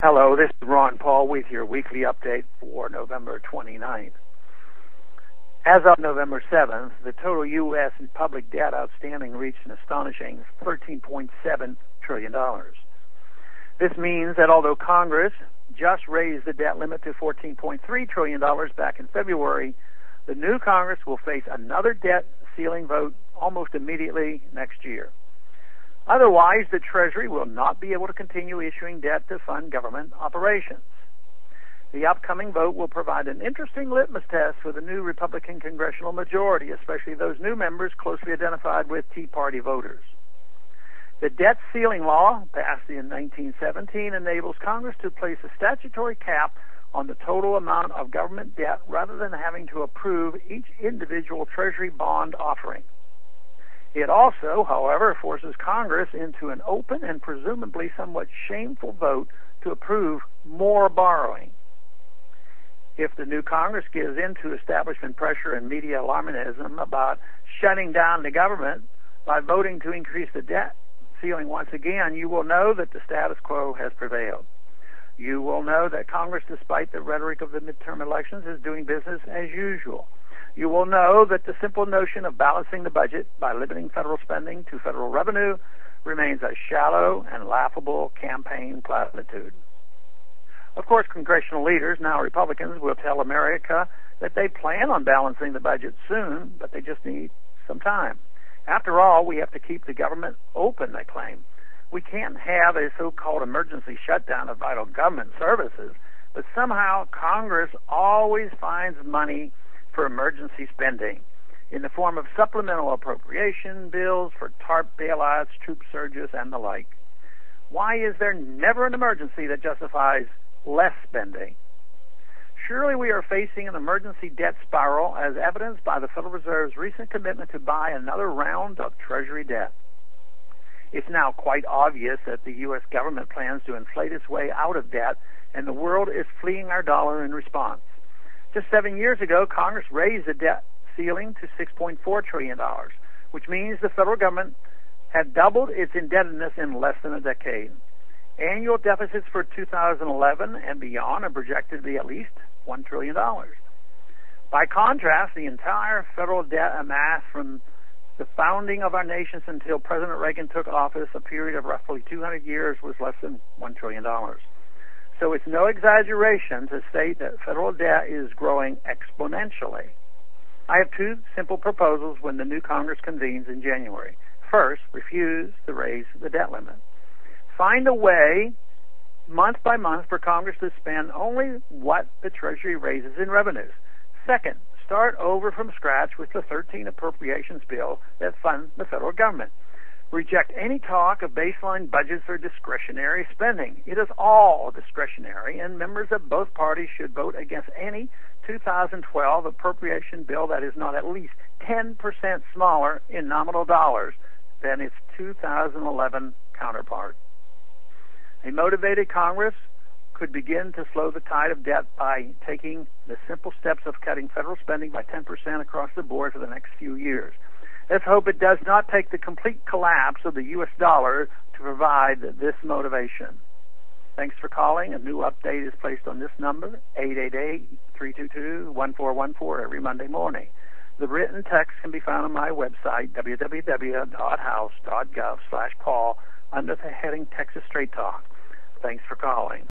Hello, this is Ron Paul with your weekly update for November 29th. As of November 7th, the total U.S. public debt outstanding reached an astonishing $13.7 trillion. This means that although Congress just raised the debt limit to $14.3 trillion back in February, the new Congress will face another debt ceiling vote almost immediately next year. Otherwise, the Treasury will not be able to continue issuing debt to fund government operations. The upcoming vote will provide an interesting litmus test for the new Republican congressional majority, especially those new members closely identified with Tea Party voters. The debt ceiling law, passed in 1917, enables Congress to place a statutory cap on the total amount of government debt rather than having to approve each individual Treasury bond offering. It also, however, forces Congress into an open and presumably somewhat shameful vote to approve more borrowing. If the new Congress gives in to establishment pressure and media alarmism about shutting down the government by voting to increase the debt ceiling once again, you will know that the status quo has prevailed. You will know that Congress, despite the rhetoric of the midterm elections, is doing business as usual. You will know that the simple notion of balancing the budget by limiting federal spending to federal revenue remains a shallow and laughable campaign platitude. Of course, congressional leaders, now Republicans, will tell America that they plan on balancing the budget soon, but they just need some time. After all, we have to keep the government open, they claim. We can't have a so-called emergency shutdown of vital government services, but somehow Congress always finds money for emergency spending in the form of supplemental appropriation bills for TARP bailouts, troop surges, and the like. Why is there never an emergency that justifies less spending? Surely we are facing an emergency debt spiral as evidenced by the Federal Reserve's recent commitment to buy another round of Treasury debt. It's now quite obvious that the U.S. government plans to inflate its way out of debt, and the world is fleeing our dollar in response. Just 7 years ago, Congress raised the debt ceiling to $6.4 trillion, which means the federal government had doubled its indebtedness in less than a decade. Annual deficits for 2011 and beyond are projected to be at least $1 trillion. By contrast, the entire federal debt amassed from the founding of our nations until President Reagan took office, a period of roughly 200 years, was less than $1 trillion. So it's no exaggeration to state that federal debt is growing exponentially. I have two simple proposals when the new Congress convenes in January. First, refuse to raise the debt limit. Find a way, month by month, for Congress to spend only what the Treasury raises in revenues. Second, start over from scratch with the 13 appropriations bill that fund the federal government. Reject any talk of baseline budgets or discretionary spending. It is all discretionary, and members of both parties should vote against any 2012 appropriation bill that is not at least 10% smaller in nominal dollars than its 2011 counterpart. A motivated Congress could begin to slow the tide of debt by taking the simple steps of cutting federal spending by 10% across the board for the next few years. Let's hope it does not take the complete collapse of the U.S. dollar to provide this motivation. Thanks for calling. A new update is placed on this number, 888-322-1414, every Monday morning. The written text can be found on my website, www.house.gov/Paul, under the heading Texas Straight Talk. Thanks for calling.